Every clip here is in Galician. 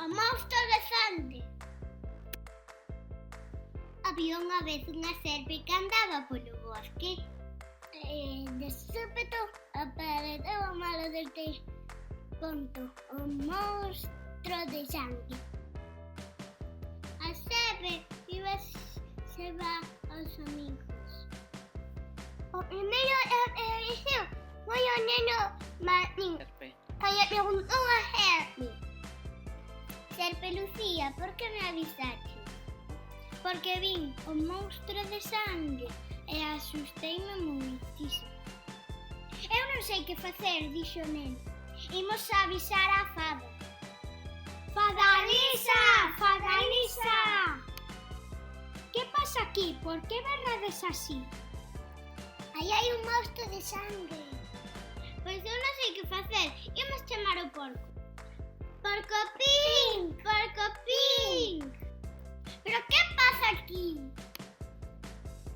O monstro de sangue. Había unha vez unha serpe que andaba polo bosque. De súpeto apareceu o malo deste conto, o monstro de sangue. A serpe se va aos amigos. O primeiro dixeu foi o neno Martín, que lle preguntou a serpe: Serpe Lucía, por que me avisaste? Porque vin o monstro de sangue e asusteime moitísimo. Eu non sei que facer, dixo o neno. Imos avisar a fada. Fada Lisa! Fada Lisa! Que pasa aquí? Por que berrades así? Aí hai un monstro de sangue. Pois eu non sei que facer. Imos chamar o porco. Porco Pink! Porco Pink! Pero que pasa aquí?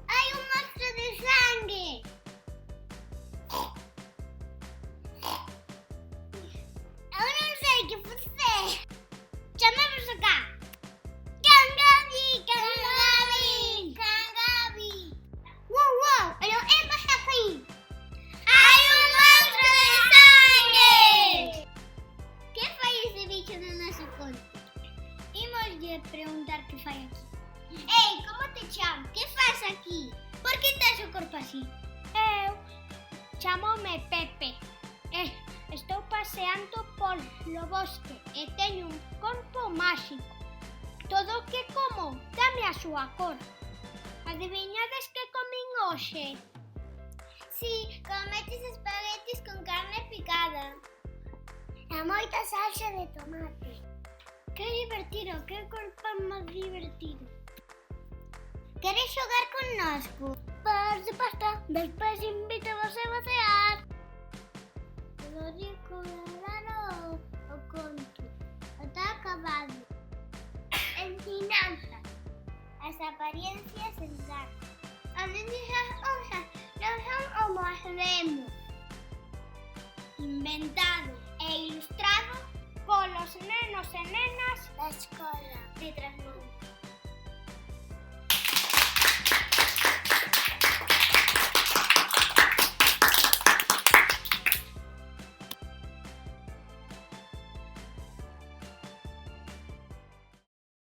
Hai un monstro de sangue! Eu non sei que facer. Chamamos acá. Cangabi! Cangabi! Cangabi! Wow! Pero é pasa aquí? Hai un monstro de sangue! Que fai ese bicho no noso conto? Imoslle preguntar que fai aquí. Ei, como te chamas? Que faz aquí? Por que tes o corpo así? Eu chamome Pepe. Estou paseando polo bosque e teño un corpo máxico. Todo o que como dame a súa cor. Adiviñades que comín hoxe? Si, cometes espaguetis con carne picada. E moita salsa de tomate. Que divertido, que corpo máis divertido. Queres xogar connosco? Por suposto, despois invito a você a pasear. Lo rico raro o conto. Está acabado. Ensinanza. As apariencias sensatas. As cosas non son como as vemos. Inventado e ilustrado Polos nenos e nenas da escola de Trasmonte.